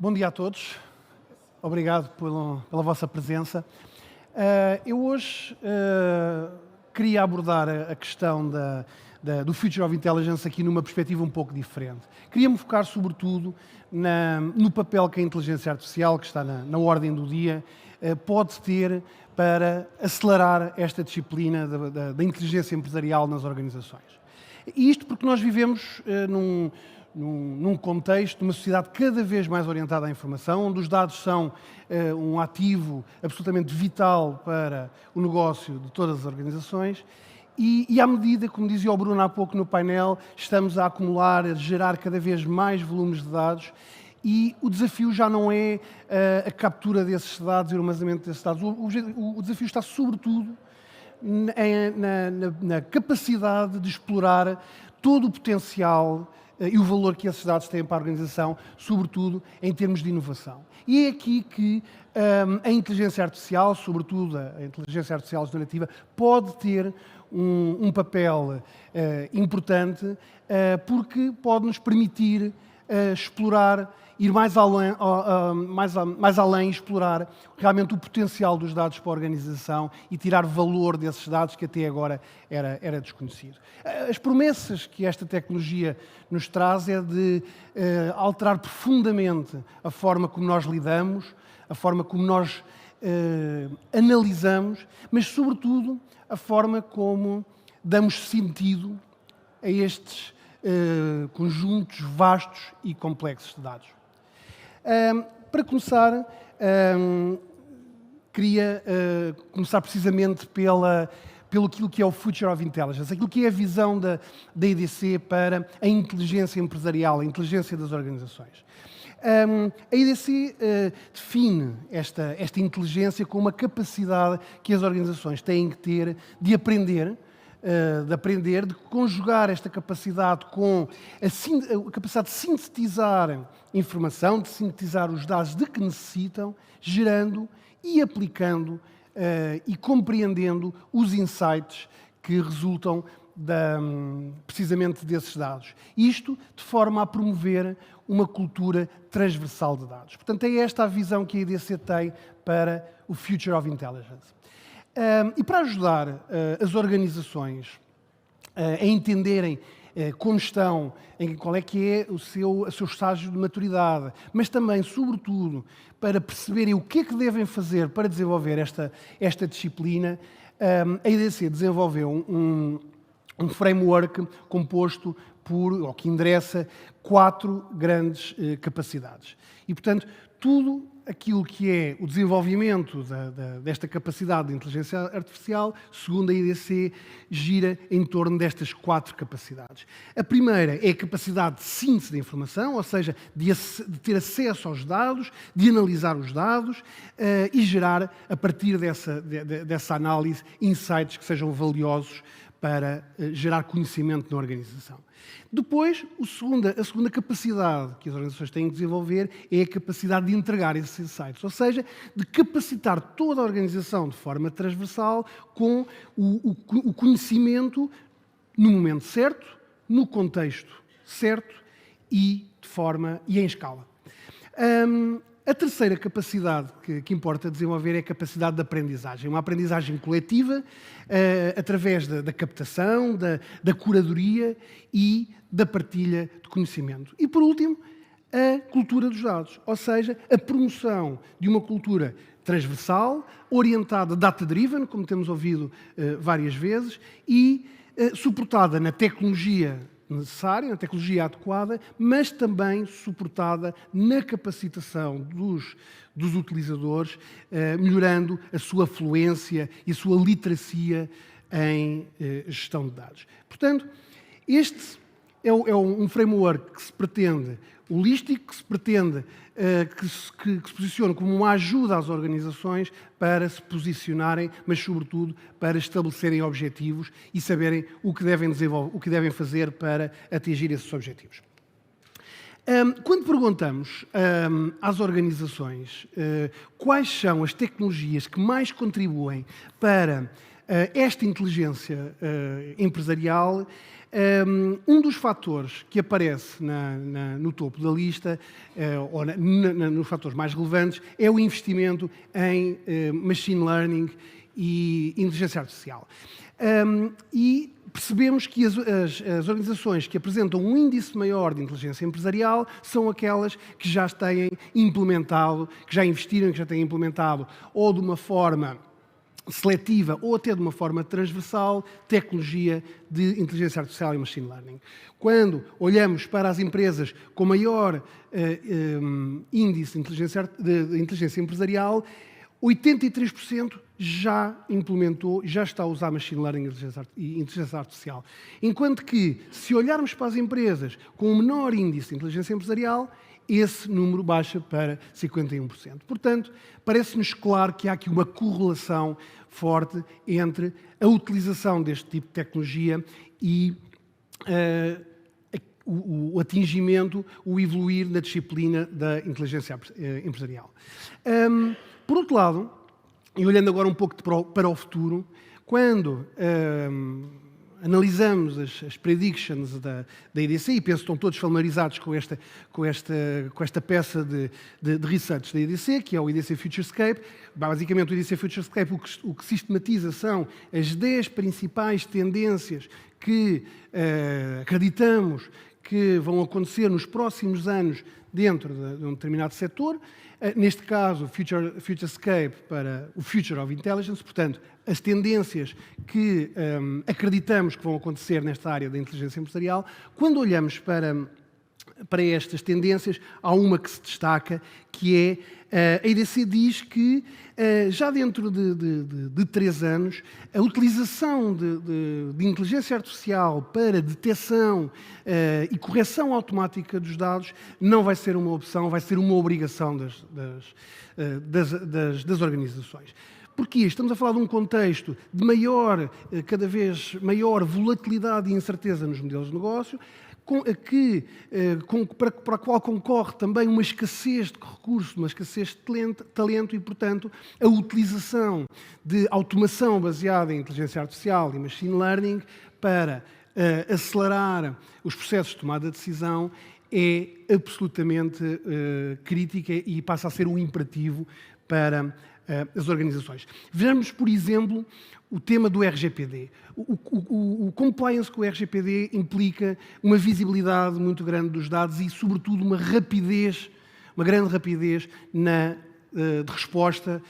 Bom dia a todos. Obrigado pela vossa presença. Eu hoje queria abordar a questão do Future of Intelligence aqui numa perspectiva um pouco diferente. Queria-me focar sobretudo no papel que a inteligência artificial, que está na ordem do dia, pode ter para acelerar esta disciplina da inteligência empresarial nas organizações. E isto porque nós vivemos num contexto, numa sociedade cada vez mais orientada à informação, onde os dados são um ativo absolutamente vital para o negócio de todas as organizações e à medida, como dizia o Bruno há pouco no painel, estamos a acumular, a gerar cada vez mais volumes de dados e o desafio já não é a captura desses dados e o armazenamento desses dados. O desafio está sobretudo na capacidade de explorar todo o potencial e o valor que esses dados têm para a organização, sobretudo em termos de inovação. E é aqui que a inteligência artificial, sobretudo a inteligência artificial generativa, pode ter um papel importante porque pode nos permitir explorar, ir mais além, explorar realmente o potencial dos dados para a organização e tirar valor desses dados que até agora era desconhecido. As promessas que esta tecnologia nos traz é de alterar profundamente a forma como nós lidamos, a forma como nós analisamos, mas sobretudo a forma como damos sentido a estes conjuntos vastos e complexos de dados. Para começar, queria começar precisamente pelo aquilo que é o Future of Intelligence, aquilo que é a visão da IDC para a inteligência empresarial, a inteligência das organizações. A IDC define esta inteligência como uma capacidade que as organizações têm que ter de aprender, de conjugar esta capacidade com a capacidade de sintetizar informação, de sintetizar os dados de que necessitam, gerando e aplicando e compreendendo os insights que resultam precisamente desses dados. Isto de forma a promover uma cultura transversal de dados. Portanto, é esta a visão que a IDC tem para o Future of Intelligence. E para ajudar as organizações a entenderem como estão, qual é que é o seu estágio de maturidade, mas também, sobretudo, para perceberem o que é que devem fazer para desenvolver esta disciplina, a IDC desenvolveu um framework composto ou que endereça 4 grandes capacidades. E, portanto, tudo aquilo que é o desenvolvimento desta capacidade de inteligência artificial, segundo a IDC, gira em torno destas 4 capacidades. A primeira é a capacidade de síntese de informação, ou seja, de ter acesso aos dados, de analisar os dados e gerar, a partir dessa análise, insights que sejam valiosos para gerar conhecimento na organização. Depois, a segunda capacidade que as organizações têm que desenvolver é a capacidade de entregar esses insights, ou seja, de capacitar toda a organização de forma transversal com o conhecimento no momento certo, no contexto certo e em escala. A terceira capacidade que importa desenvolver é a capacidade de aprendizagem. Uma aprendizagem coletiva, através da captação, da curadoria e da partilha de conhecimento. E, por último, a cultura dos dados, ou seja, a promoção de uma cultura transversal, orientada data-driven, como temos ouvido várias vezes, e suportada na tecnologia necessária, na tecnologia adequada, mas também suportada na capacitação dos utilizadores, melhorando a sua fluência e a sua literacia em gestão de dados. Portanto, este é um framework que se pretende holístico, que se pretende que se posicione como uma ajuda às organizações para se posicionarem, mas sobretudo para estabelecerem objetivos e saberem o que devem desenvolver, o que devem fazer para atingir esses objetivos. Quando perguntamos às organizações quais são as tecnologias que mais contribuem para esta inteligência empresarial, um dos fatores que aparece no topo da lista, ou nos fatores mais relevantes, é o investimento em machine learning e inteligência artificial. E percebemos que as organizações que apresentam um índice maior de inteligência empresarial são aquelas que já têm implementado, que já investiram, que já têm implementado, ou de uma forma seletiva ou até de uma forma transversal, tecnologia de inteligência artificial e machine learning. Quando olhamos para as empresas com maior índice de inteligência empresarial, 83% já implementou, já está a usar machine learning e inteligência artificial. Enquanto que, se olharmos para as empresas com um menor índice de inteligência empresarial, esse número baixa para 51%. Portanto, parece-nos claro que há aqui uma correlação forte entre a utilização deste tipo de tecnologia e o atingimento, o evoluir da disciplina da inteligência empresarial. Por outro lado, e olhando agora um pouco para o futuro, quando analisamos as predictions da IDC, e penso que estão todos familiarizados com esta peça de research da IDC, que é o IDC Futurescape. Basicamente, o IDC Futurescape o que sistematiza são as 10 principais tendências que acreditamos que vão acontecer nos próximos anos dentro de um determinado setor. Neste caso, Futurescape para o Future of Intelligence, portanto, as tendências que acreditamos que vão acontecer nesta área da inteligência empresarial. Quando olhamos para estas tendências, há uma que se destaca, que é, a IDC diz que já dentro de 3 anos, a utilização de inteligência artificial para detecção e correção automática dos dados não vai ser uma opção, vai ser uma obrigação das organizações. Porquê? Estamos a falar de um contexto de cada vez maior volatilidade e incerteza nos modelos de negócio, para a qual concorre também uma escassez de recursos, uma escassez de talento e, portanto, a utilização de automação baseada em inteligência artificial e machine learning para acelerar os processos de tomada de decisão é absolutamente crítica e passa a ser um imperativo para as organizações. Vejamos, por exemplo, o tema do RGPD. O compliance com o RGPD implica uma visibilidade muito grande dos dados e, sobretudo, uma grande rapidez de resposta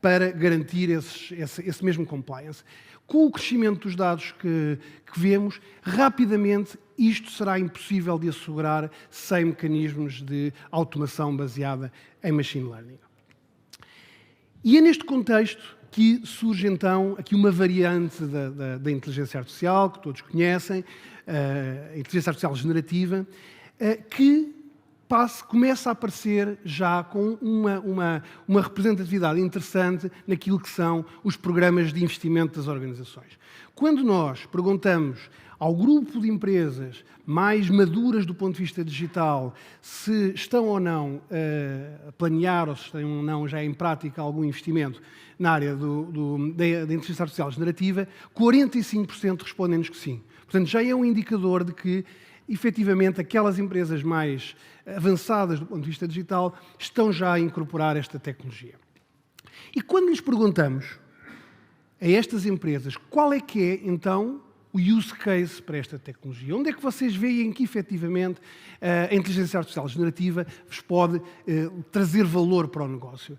para garantir esse mesmo compliance. Com o crescimento dos dados que vemos, rapidamente isto será impossível de assegurar sem mecanismos de automação baseada em machine learning. E é neste contexto que surge então aqui uma variante da inteligência artificial, que todos conhecem, a inteligência artificial generativa, que começa a aparecer já com uma representatividade interessante naquilo que são os programas de investimento das organizações. Quando nós perguntamos ao grupo de empresas mais maduras do ponto de vista digital se estão ou não a planear ou se estão ou não já em prática algum investimento na área da inteligência artificial generativa, 45% respondem-nos que sim. Portanto, já é um indicador de que, efetivamente, aquelas empresas mais avançadas do ponto de vista digital estão já a incorporar esta tecnologia. E quando lhes perguntamos a estas empresas qual é que é, então, o use case para esta tecnologia, onde é que vocês veem que, efetivamente, a inteligência artificial generativa vos pode trazer valor para o negócio?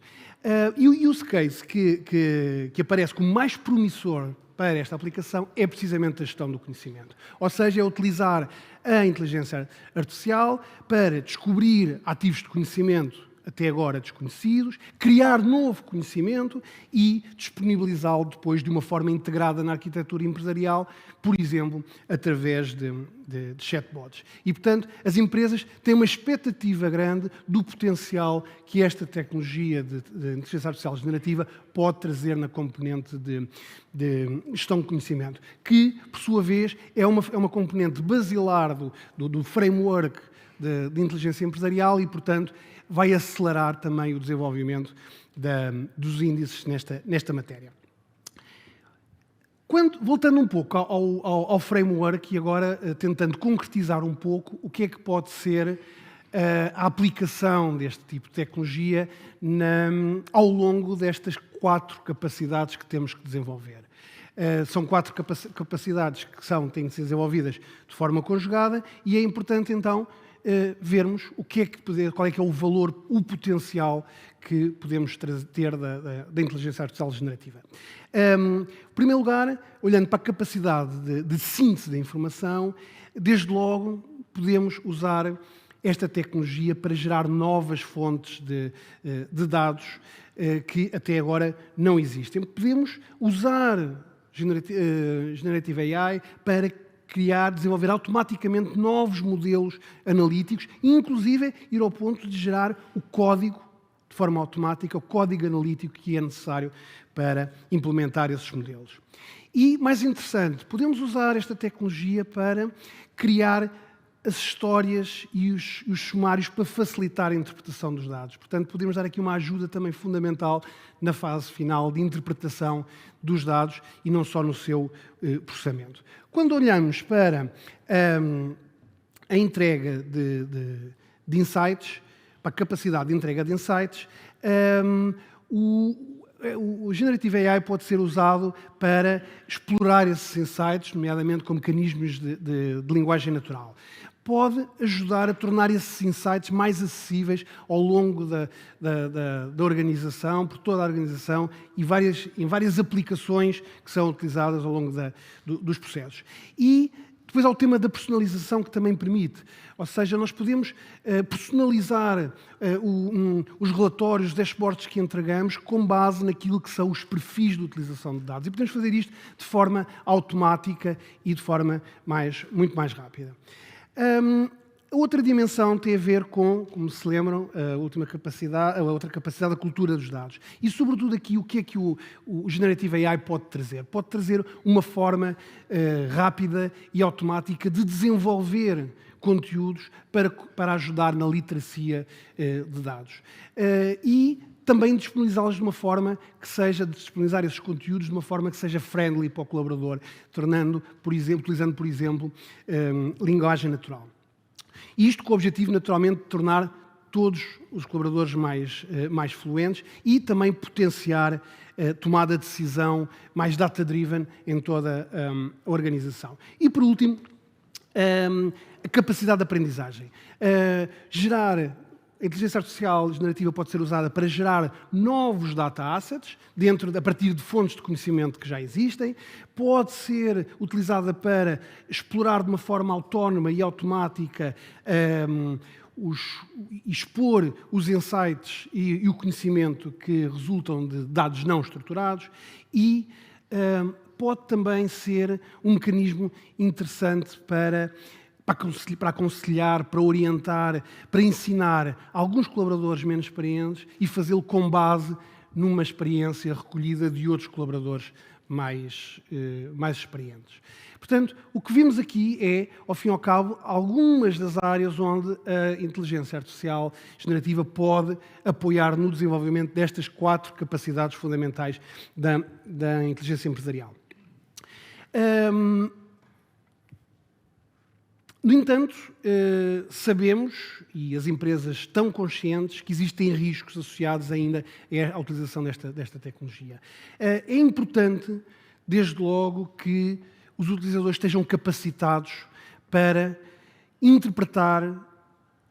E o use case que aparece como mais promissor para esta aplicação é precisamente a gestão do conhecimento. Ou seja, é utilizar a inteligência artificial para descobrir ativos de conhecimento até agora desconhecidos, criar novo conhecimento e disponibilizá-lo depois de uma forma integrada na arquitetura empresarial, por exemplo, através de chatbots. E, portanto, as empresas têm uma expectativa grande do potencial que esta tecnologia de inteligência artificial generativa pode trazer na componente de gestão de conhecimento, que, por sua vez, é uma componente basilar do framework de inteligência empresarial e, portanto, vai acelerar também o desenvolvimento dos índices nesta matéria. Voltando um pouco ao framework e agora tentando concretizar um pouco o que é que pode ser a aplicação deste tipo de tecnologia ao longo destas 4 capacidades que temos que desenvolver. São 4 capacidades que têm que ser desenvolvidas de forma conjugada e é importante então vermos qual é que é o valor, o potencial que podemos ter da inteligência artificial generativa. Em primeiro lugar, olhando para a capacidade de síntese da informação, desde logo podemos usar esta tecnologia para gerar novas fontes de dados que até agora não existem. Podemos usar Generative AI para desenvolver automaticamente novos modelos analíticos e, inclusive, ir ao ponto de gerar o código de forma automática, o código analítico que é necessário para implementar esses modelos. E, mais interessante, podemos usar esta tecnologia para criar as histórias e os sumários para facilitar a interpretação dos dados. Portanto, podemos dar aqui uma ajuda também fundamental na fase final de interpretação dos dados e não só no seu processamento. Quando olhamos para a entrega de insights, para a capacidade de entrega de insights, o Generative AI pode ser usado para explorar esses insights, nomeadamente com mecanismos de linguagem natural. Pode ajudar a tornar esses insights mais acessíveis ao longo da organização, por toda a organização, e em várias aplicações que são utilizadas ao longo dos processos. E depois há o tema da personalização que também permite. Ou seja, nós podemos personalizar os relatórios, os dashboards que entregamos com base naquilo que são os perfis de utilização de dados. E podemos fazer isto de forma automática e de forma muito mais rápida. A outra dimensão tem a ver com, como se lembram, a outra capacidade da cultura dos dados. E, sobretudo, aqui, o que é que o Generative AI pode trazer? Pode trazer uma forma rápida e automática de desenvolver conteúdos para ajudar na literacia de dados. E também disponibilizá-los de uma forma que seja, disponibilizar esses conteúdos de uma forma que seja friendly para o colaborador, utilizando, por exemplo, linguagem natural. Isto com o objetivo, naturalmente, de tornar todos os colaboradores mais fluentes e também potenciar a tomada de decisão mais data-driven em toda a organização. E, por último, a capacidade de aprendizagem. A inteligência artificial generativa pode ser usada para gerar novos data assets a partir de fontes de conhecimento que já existem, pode ser utilizada para explorar de uma forma autónoma e automática expor os insights e o conhecimento que resultam de dados não estruturados e pode também ser um mecanismo interessante para aconselhar, para orientar, para ensinar alguns colaboradores menos experientes e fazê-lo com base numa experiência recolhida de outros colaboradores mais experientes. Portanto, o que vimos aqui é, ao fim e ao cabo, algumas das áreas onde a inteligência artificial generativa pode apoiar no desenvolvimento destas 4 capacidades fundamentais da inteligência empresarial. No entanto, sabemos, e as empresas estão conscientes, que existem riscos associados ainda à utilização desta tecnologia. É importante, desde logo, que os utilizadores estejam capacitados para interpretar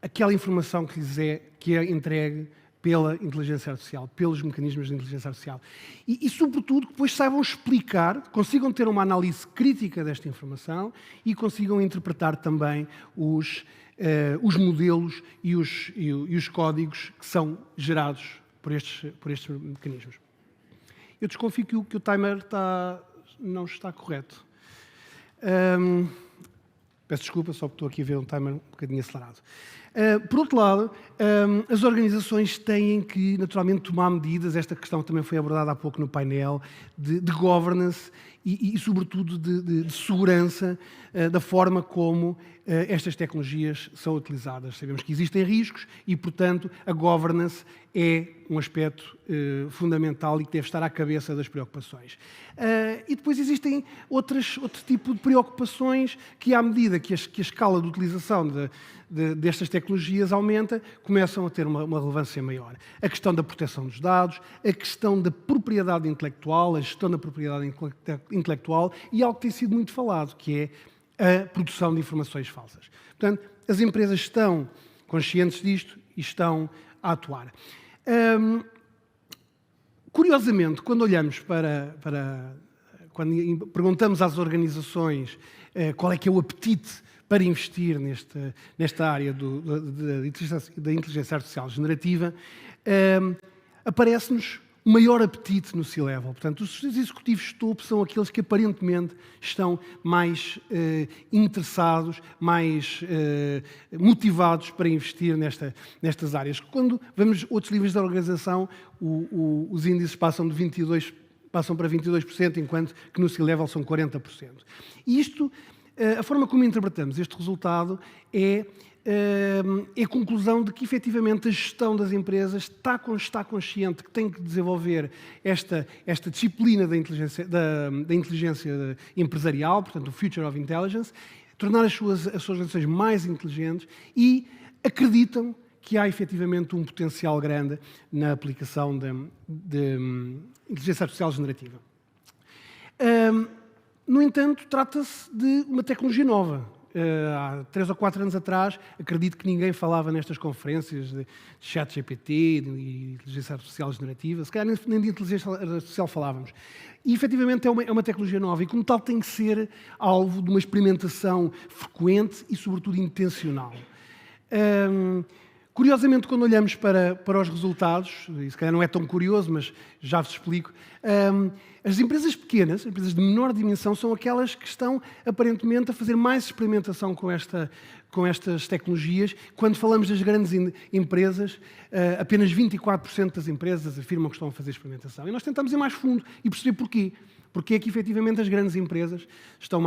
aquela informação que é entregue pela inteligência artificial, pelos mecanismos de inteligência artificial. E sobretudo, que depois saibam explicar, consigam ter uma análise crítica desta informação e consigam interpretar também os modelos e os códigos que são gerados por estes mecanismos. Eu desconfio que o timer não está correto. Peço desculpa, só porque estou aqui a ver um timer um bocadinho acelerado. Por outro lado, as organizações têm que, naturalmente, tomar medidas, esta questão também foi abordada há pouco no painel, de governance e sobretudo, de segurança da forma como estas tecnologias são utilizadas. Sabemos que existem riscos e, portanto, a governance é um aspecto fundamental e que deve estar à cabeça das preocupações. E depois existem outro tipo de preocupações que, à medida que a escala de utilização destas tecnologias aumenta, começam a ter uma relevância maior. A questão da proteção dos dados, a questão da propriedade intelectual, a gestão da propriedade intelectual e algo que tem sido muito falado, que é a produção de informações falsas. Portanto, as empresas estão conscientes disto e estão a atuar. Curiosamente, quando olhamos quando perguntamos às organizações qual é que é o apetite para investir nesta área da inteligência artificial generativa, aparece-nos o maior apetite no C-Level. Portanto, os executivos topo são aqueles que aparentemente estão mais interessados, mais motivados para investir nestas áreas. Quando vemos outros níveis da organização, os índices passam para 22%, enquanto que no C-Level são 40%. E isto, a forma como interpretamos este resultado é a conclusão de que, efetivamente, a gestão das empresas está consciente que tem que desenvolver esta disciplina da inteligência empresarial, portanto, o Future of Intelligence, tornar as suas organizações mais inteligentes e acreditam que há, efetivamente, um potencial grande na aplicação de inteligência artificial generativa. No entanto, trata-se de uma tecnologia nova. Há 3 ou 4 anos atrás, acredito que ninguém falava nestas conferências de ChatGPT, de inteligência artificial generativa, se calhar nem de inteligência artificial falávamos. E, efetivamente, é uma tecnologia nova e, como tal, tem que ser alvo de uma experimentação frequente e, sobretudo, intencional. Curiosamente, quando olhamos para os resultados, e se calhar não é tão curioso, mas já vos explico, as empresas pequenas, as empresas de menor dimensão, são aquelas que estão, aparentemente, a fazer mais experimentação com estas tecnologias. Quando falamos das grandes empresas, apenas 24% das empresas afirmam que estão a fazer experimentação. E nós tentamos ir mais fundo e perceber porquê. Porque é que, efetivamente, as grandes empresas estão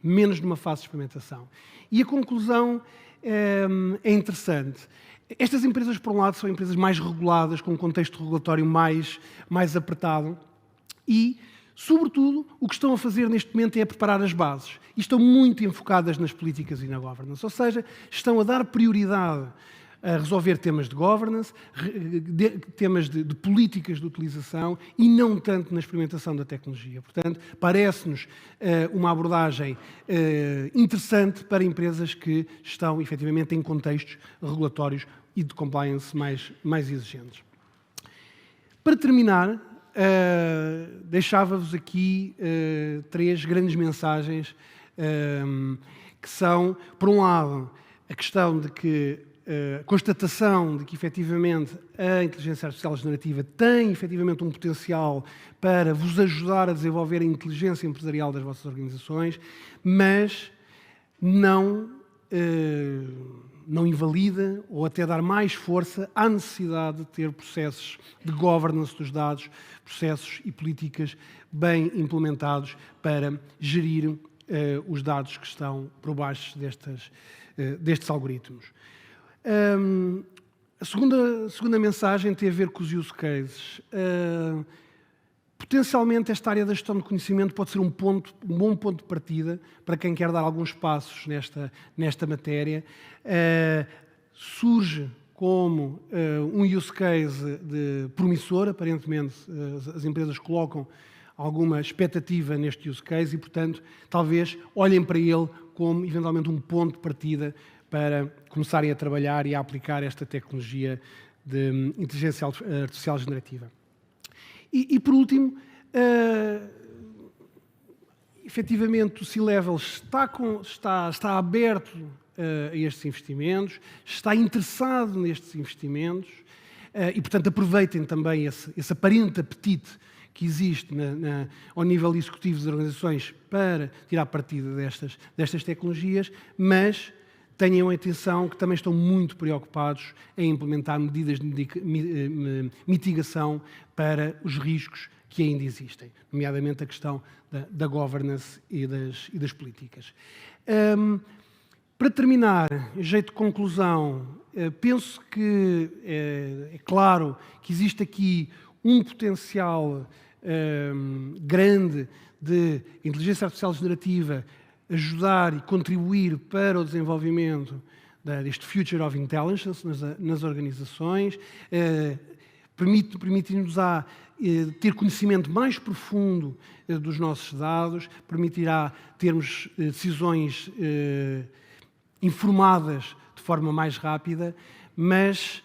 menos numa fase de experimentação. E a conclusão é interessante. Estas empresas, por um lado, são empresas mais reguladas, com um contexto regulatório mais apertado e, sobretudo, o que estão a fazer neste momento é preparar as bases. E estão muito enfocadas nas políticas e na governance. Ou seja, estão a dar prioridade a resolver temas de governance, temas de políticas de utilização e não tanto na experimentação da tecnologia. Portanto, parece-nos uma abordagem interessante para empresas que estão, efetivamente, em contextos regulatórios e de compliance mais exigentes. Para terminar, deixava-vos aqui 3 grandes mensagens que são, por um lado, a questão de que a constatação de que, efetivamente, a inteligência artificial generativa tem, efetivamente, um potencial para vos ajudar a desenvolver a inteligência empresarial das vossas organizações, mas não invalida ou até dar mais força à necessidade de ter processos de governance dos dados, processos e políticas bem implementados para gerir os dados que estão por baixo destes algoritmos. A segunda mensagem tem a ver com os use cases. Potencialmente, esta área da gestão de conhecimento pode ser um bom ponto de partida para quem quer dar alguns passos nesta matéria. Surge como um use case promissor, aparentemente as empresas colocam alguma expectativa neste use case e, portanto, talvez olhem para ele como, eventualmente, um ponto de partida para começarem a trabalhar e a aplicar esta tecnologia de inteligência artificial generativa. E por último, efetivamente, o C-Level está aberto a estes investimentos, está interessado nestes investimentos e, portanto, aproveitem também esse aparente apetite que existe ao nível executivo das organizações para tirar partido destas tecnologias, mas tenham atenção que também estão muito preocupados em implementar medidas de mitigação para os riscos que ainda existem, nomeadamente a questão da governance e das políticas. Para terminar, em jeito de conclusão, penso que é claro que existe aqui um potencial grande de inteligência artificial generativa ajudar e contribuir para o desenvolvimento deste Future of Intelligence nas organizações, permitir-nos ter conhecimento mais profundo dos nossos dados, permitirá termos decisões informadas de forma mais rápida, mas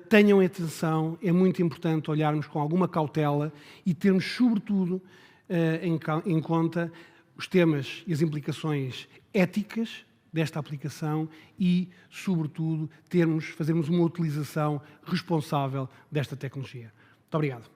tenham atenção, é muito importante olharmos com alguma cautela e termos, sobretudo, em conta os temas e as implicações éticas desta aplicação e, sobretudo, fazermos uma utilização responsável desta tecnologia. Muito obrigado.